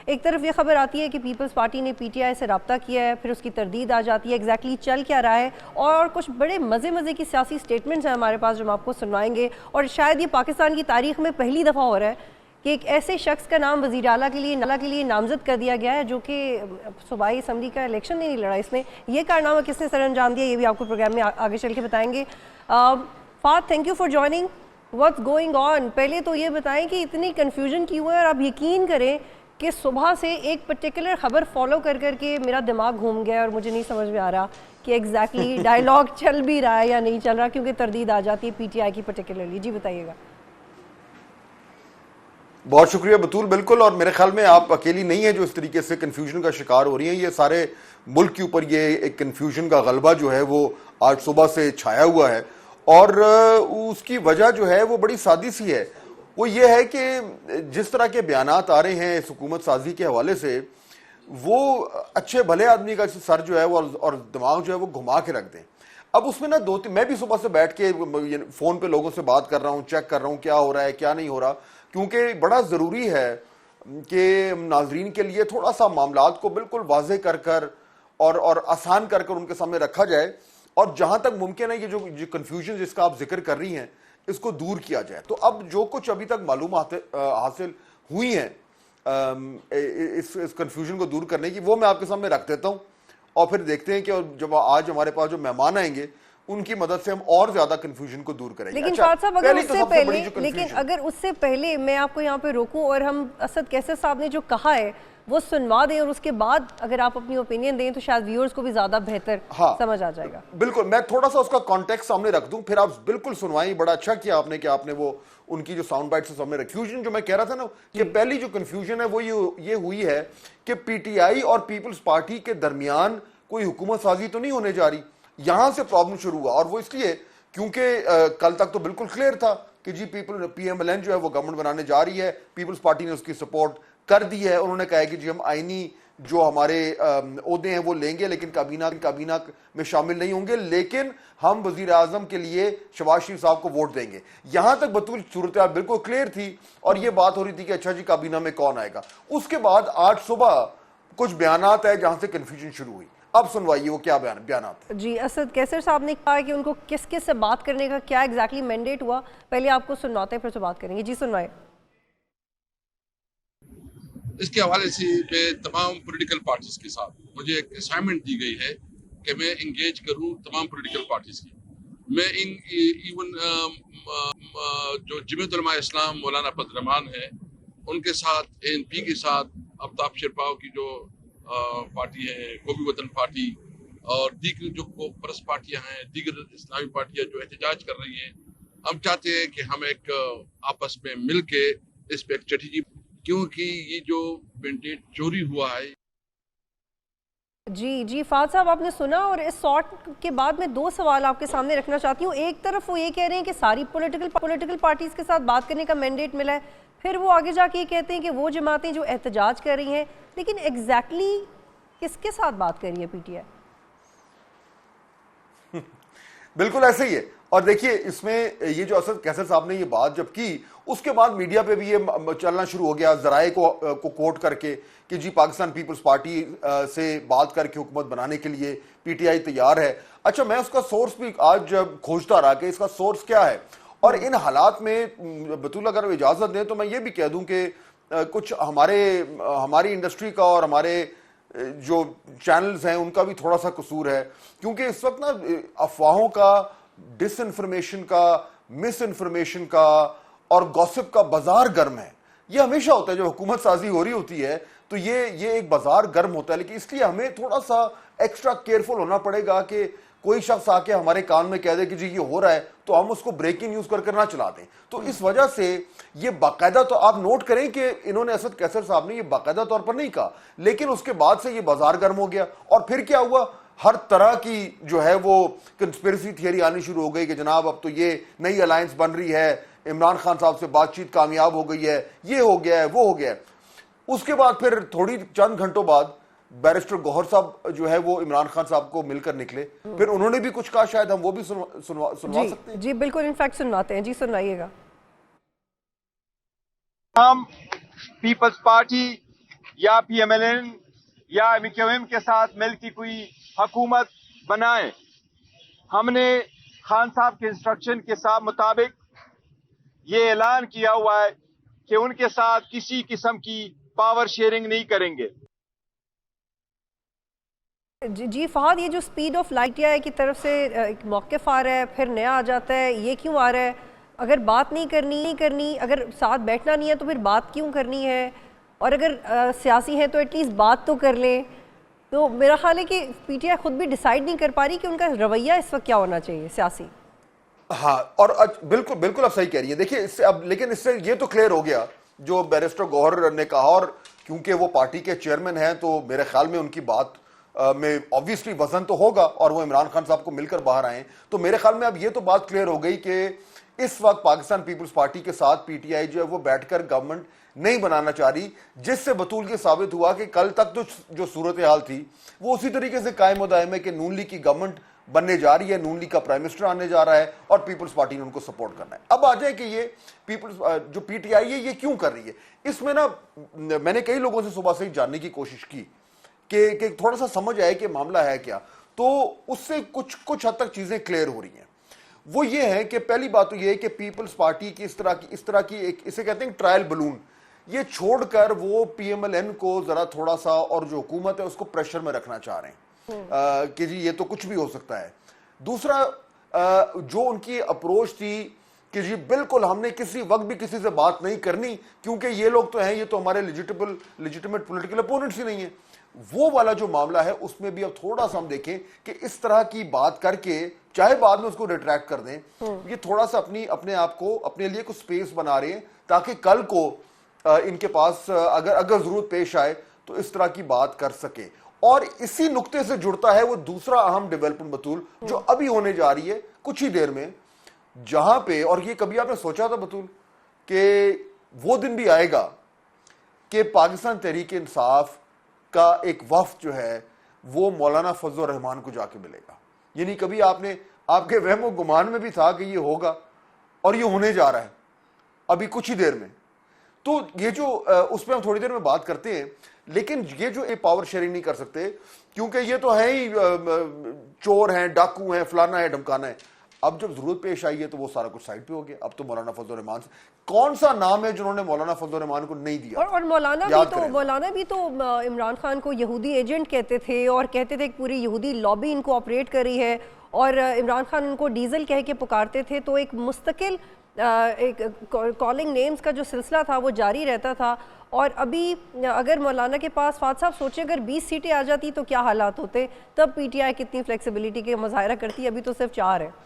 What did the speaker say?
ایک طرف یہ خبر آتی ہے کہ پیپلز پارٹی نے پی ٹی آئی سے رابطہ کیا ہے، پھر اس کی تردید آ جاتی ہے، ایگزیکٹلی چل کیا رہا ہے، اور کچھ بڑے مزے کی سیاسی سٹیٹمنٹس ہیں ہمارے پاس جو ہم آپ کو سنوائیں گے. اور شاید یہ پاکستان کی تاریخ میں پہلی دفعہ ہو رہا ہے کہ ایک ایسے شخص کا نام وزیر اعلیٰ کے لیے نامزد کر دیا گیا ہے جو کہ صوبائی اسمبلی کا الیکشن نہیں لڑا. اس نے یہ کارنامہ کس نے سر انجام دیا، یہ بھی آپ کو پروگرام میں آگے چل کے بتائیں گے. فات، thank you for joining. What's going on? پہلے تو یہ بتائیں کہ اتنی کنفیوژن کی ہوا ہے، اور آپ یقین کریں کہ صبح سے ایک پرٹیکولر خبر فالو کر کے میرا دماغ گھوم گیا اور مجھے نہیں سمجھ میں آ رہا کہ ایگزیکٹلی ڈائلاگ چل بھی رہا ہے یا نہیں چل رہا، کیونکہ تردید آ جاتی ہے پی ٹی آئی کی پرٹیکولرلی. جی بتائیے گا. بہت شکریہ بطول. بالکل، اور میرے خیال میں آپ اکیلی نہیں ہیں جو اس طریقے سے کنفیوژن کا شکار ہو رہی ہیں. یہ سارے ملک کے اوپر یہ ایک کنفیوژن کا غلبہ جو ہے وہ آج صبح سے چھایا ہوا ہے، اور اس کی وجہ جو ہے وہ بڑی سادی سی ہے. وہ یہ ہے کہ جس طرح کے بیانات آ رہے ہیں اس حکومت سازی کے حوالے سے، وہ اچھے بھلے آدمی کا سر جو ہے وہ اور دماغ جو ہے وہ گھما کے رکھ دیں. اب اس میں نا میں بھی صبح سے بیٹھ کے فون پہ لوگوں سے بات کر رہا ہوں، چیک کر رہا ہوں کیا ہو رہا ہے کیا نہیں ہو رہا، کیونکہ بڑا ضروری ہے کہ ناظرین کے لیے تھوڑا سا معاملات کو بالکل واضح کر اور آسان کر ان کے سامنے رکھا جائے، اور جہاں تک ممکن ہے یہ جو کنفیوژن جس کا آپ ذکر کر رہی ہیں اس کو دور کیا جائے. تو اب جو کچھ ابھی تک معلومات حاصل ہوئی ہیں اس کنفیوژن کو دور کرنے کی، وہ میں آپ کے سامنے رکھ دیتا ہوں، اور پھر دیکھتے ہیں کہ جب آج ہمارے پاس جو مہمان آئیں گے ان کی مدد سے ہم اور زیادہ کنفیوژن کو دور کریں گے. لیکن فات صاحب اگر اس سے پہلے میں آپ کو یہاں پہ روکوں اور ہم اسد کیسر صاحب نے جو کہا ہے وہ سنوا دیں، اور اس کے بعد اگر آپ اپنی اوپینین دیں تو شاید ویورز کو بھی زیادہ بہتر سمجھ آ جائے گا. بالکل، میں تھوڑا سا اس کا کانٹیکٹ سامنے رکھ دوں، پھر آپ بالکل سنوائیں. بڑا اچھا کیا آپ نے کہ آپ نے وہ ان کی جو ساؤنڈ بائٹ سے سامنے رکھی. جو میں کہہ رہا تھا نا کہ پہلی جو کنفیوژن ہے وہ یہ ہوئی ہے کہ پی ٹی آئی اور پیپلز پارٹی کے درمیان کوئی حکومت سازی تو نہیں ہونے جا رہی. یہاں سے پرابلم شروع ہوا، اور وہ اس لیے کیونکہ کل تک تو بالکل کلیئر تھا کہ جی پی ایم ایل این جو ہے وہ گورنمنٹ بنانے جا رہی ہے، پیپلز پارٹی نے اس کی سپورٹ کر دی ہے. انہوں نے کہا ہے کہ جی ہم آئینی جو ہمارے عہدے ہیں وہ لیں گے لیکن کابینہ میں شامل نہیں ہوں گے، لیکن ہم وزیر اعظم کے لیے شہباز شریف صاحب کو ووٹ دیں گے. یہاں تک بطول صورتحال بالکل کلیئر تھی، اور یہ بات ہو رہی تھی کہ اچھا جی کابینہ میں کون آئے گا. اس کے بعد آج صبح کچھ بیانات آئے جہاں سے کنفیوژن شروع ہوئی. اب سنوائیے وہ کیا بیانات. جی، اسد کیسر صاحب نے کہا کہ ان کو کس سے بات کرنے کا کیا ایگزیکٹلی مینڈیٹ ہوا، پہلے آپ کو سنواتے ہیں پھر سے بات کریں گے. جی سنوائے. اس کے حوالے سے میں تمام پولیٹیکل پارٹیز کے ساتھ مجھے ایک اسائنمنٹ دی گئی ہے کہ میں انگیج کروں تمام پولیٹیکل پارٹیز کی. میں ایون جو جمعیت علماء اسلام مولانا فضل الرحمان ہیں ان کے ساتھ، اے این پی کے ساتھ، آفتاب شیرپاؤ کی جو پارٹی ہے قومی وطن پارٹی، اور دیگر جو پرست پارٹیاں ہیں، دیگر اسلامی پارٹیاں جو احتجاج کر رہی ہیں، ہم چاہتے ہیں کہ ہم ایک آپس میں مل کے اس پہ ایک اسٹریٹجی، کیونکہ یہ جو مینڈیٹ چوری ہوا ہے. جی فات صاحب آپ نے سنا، اور اس سارٹ کے بعد میں دو سوال آپ کے سامنے رکھنا چاہتی ہوں. ایک طرف وہ یہ کہہ رہے ہیں کہ ساری پولیٹیکل پارٹیز کے ساتھ بات کرنے کا مینڈیٹ ملا ہے، پھر وہ آگے جا کے یہ کہتے ہیں کہ وہ جماعتیں جو احتجاج کر رہی ہیں، لیکن ایگزیکٹلی کس کے ساتھ بات کر رہی ہے پی ٹی آئی؟ بالکل ایسے ہی ہے. اور دیکھیے اس میں یہ جو اسد کیسر صاحب نے یہ بات جب کی، اس کے بعد میڈیا پہ بھی یہ چلنا شروع ہو گیا ذرائع کو کوٹ کر کے کہ جی پاکستان پیپلز پارٹی سے بات کر کے حکومت بنانے کے لیے پی ٹی آئی تیار ہے. اچھا، میں اس کا سورس بھی آج کھوجتا رہا کہ اس کا سورس کیا ہے، اور ان حالات میں بطول اگر اجازت دیں تو میں یہ بھی کہہ دوں کہ کچھ ہماری انڈسٹری کا اور ہمارے جو چینلز ہیں ان کا بھی تھوڑا سا قصور ہے، کیونکہ اس وقت نا افواہوں کا، ڈس انفارمیشن کا، مس انفارمیشن کا اور گوسپ کا بازار گرم ہے. یہ ہمیشہ ہوتا ہے جب حکومت سازی ہو رہی ہوتی ہے تو یہ ایک بازار گرم ہوتا ہے. لیکن اس لیے ہمیں تھوڑا سا ایکسٹرا کیئرفل ہونا پڑے گا کہ کوئی شخص آ کے ہمارے کان میں کہہ دے کہ جی یہ ہو رہا ہے تو ہم اس کو بریکنگ نیوز کر نہ چلا دیں. تو اس وجہ سے یہ باقاعدہ، تو آپ نوٹ کریں کہ انہوں نے اسد کیسر صاحب نے یہ باقاعدہ طور پر نہیں کہا، لیکن اس کے بعد سے یہ بازار گرم ہو گیا. اور پھر کیا ہوا، ہر طرح کی جو ہے وہ کنسپیرسی تھیوری آنی شروع ہو گئی کہ جناب اب تو یہ نئی الائنس بن رہی ہے، عمران خان صاحب سے بات چیت کامیاب ہو گئی ہے، یہ ہو گیا ہے، وہ ہو گیا ہے. اس کے بعد پھر تھوڑی چند گھنٹوں بعد بیرسٹر گوہر صاحب جو ہے وہ عمران خان صاحب کو مل کر نکلے، پھر انہوں نے بھی کچھ کہا، شاید ہم وہ بھی سنوا سکتے ہیں. جی بالکل، انفیکٹ سنواتے ہیں. جی سنوائیے گا. ہم پیپلز پارٹی یا پی ایم ایل این یا ایم کیو ایم کے ساتھ مل کی کوئی حکومت بنائیں. ہم نے خان صاحب کے انسٹرکشن کے مطابق یہ اعلان کیا ہوا ہے کہ ان کے ساتھ کسی قسم کی پاور شیئرنگ نہیں کریں گے. جی فہد، یہ جو سپیڈ آف لائٹ کی طرف سے ایک موقف آ رہا ہے پھر نیا آ جاتا ہے، یہ کیوں آ رہا ہے؟ اگر بات نہیں کرنی، اگر ساتھ بیٹھنا نہیں ہے تو پھر بات کیوں کرنی ہے؟ اور اگر سیاسی ہیں تو ایٹ لیسٹ بات تو کر لیں. تو میرا خیال ہے کہ پی ٹی آئی خود بھی ڈیسائیڈ نہیں کر پا رہی کہ ان کا رویہ اس وقت کیا ہونا چاہیے سیاسی. ہاں، اور بالکل آپ صحیح کہہ رہی ہیں. دیکھیے اس سے اب لیکن اس سے یہ تو کلیئر ہو گیا جو بیرسٹر گوہر نے کہا، اور کیونکہ وہ پارٹی کے چیئرمین ہیں تو میرے خیال میں ان کی بات میں آبویسلی وزن تو ہوگا، اور وہ عمران خان صاحب کو مل کر باہر آئے. تو میرے خیال میں اب یہ تو بات کلیئر ہو گئی کہ اس وقت پاکستان پیپلز پارٹی کے ساتھ پی ٹی آئی جو ہے وہ بیٹھ کر گورنمنٹ نہیں بنانا چاہ رہی، جس سے بطول یہ ثابت ہوا کہ کل تک جو صورتحال تھی وہ اسی طریقے سے قائم و دائم ہے کہ نون لیگ کی گورنمنٹ بننے جا رہی ہے، نون لیگ کا پرائم منسٹر آنے جا رہا ہے اور پیپلز پارٹی نے ان کو سپورٹ کرنا ہے. اب آ جائے کہ یہ پیپلز جو پی ٹی آئی ہے یہ کیوں کر رہی ہے. اس میں نا میں نے کئی لوگوں سے صبح سے ہی جاننے کی کوشش کی کہ تھوڑا سا سمجھ آئے کہ معاملہ ہے کیا. تو اس سے کچھ حد تک چیزیں کلیئر ہو رہی ہیں. وہ یہ ہے کہ پہلی بات تو یہ ہے کہ پیپلز پارٹی کی اس طرح کی ایک اسے کہتے ہیں ٹرائل بلون، یہ چھوڑ کر وہ پی ایم ایل این کو ذرا تھوڑا سا اور جو حکومت ہے اس کو پریشر میں رکھنا چاہ رہے ہیں کہ جی یہ تو کچھ بھی ہو سکتا ہے. دوسرا جو ان کی اپروچ تھی کہ جی بالکل ہم نے کسی وقت بھی کسی سے بات نہیں کرنی کیونکہ یہ لوگ تو ہیں، یہ تو ہمارے لیجیٹمیٹ پولیٹیکل اپوننٹس ہی نہیں ہیں، وہ والا جو معاملہ ہے اس میں بھی اب تھوڑا سا ہم دیکھیں کہ اس طرح کی بات کر کے چاہے بعد میں اس کو ریٹریکٹ کر دیں، یہ تھوڑا سا اپنے آپ کو اپنے لیے کچھ سپیس بنا رہے ہیں تاکہ کل کو ان کے پاس اگر ضرورت پیش آئے تو اس طرح کی بات کر سکے. اور اسی نقطے سے جڑتا ہے وہ دوسرا اہم ڈیولپمنٹ بطول جو ابھی ہونے جا رہی ہے کچھ ہی دیر میں، جہاں پہ، اور یہ کبھی آپ نے سوچا تھا بطول کہ وہ دن بھی آئے گا کہ پاکستان تحریک انصاف کا ایک وفد جو ہے وہ مولانا فضل الرحمان کو جا کے ملے گا. یعنی کبھی آپ کے وہم و گمان میں بھی تھا کہ یہ ہوگا اور یہ ہونے جا رہا ہے ابھی کچھ ہی دیر میں. تو یہ جو اس پہ ہم تھوڑی دیر میں بات کرتے ہیں، لیکن یہ جو پاور شیئرنگ نہیں کر سکتے کیونکہ یہ تو ہے ہی چور ہیں، ڈاکو ہیں، فلانا ہے، ڈھمکانا ہے. اب جب ضرورت پیش آئی ہے تو وہ سارا کچھ سائڈ پہ ہو گیا. اب تو مولانا فضل الرحمان سے کون سا نام ہے جنہوں نے مولانا فضل الرحمان کو نہیں دیا؟ اور مولانا بھی تو عمران خان کو یہودی ایجنٹ کہتے تھے اور کہتے تھے کہ پوری یہودی لابی ان کو آپریٹ کر رہی ہے، اور عمران خان ان کو ڈیزل کہہ کے پکارتے تھے. تو ایک مستقل ایک کالنگ نیمز کا جو سلسلہ تھا وہ جاری رہتا تھا. اور ابھی اگر مولانا کے پاس فہد صاحب سوچیں اگر 20 سیٹیں آ جاتی تو کیا حالات ہوتے، تب پی ٹی آئی کتنی فلیکسیبلٹی کے مظاہرہ کرتی، ابھی تو صرف 4 ہے.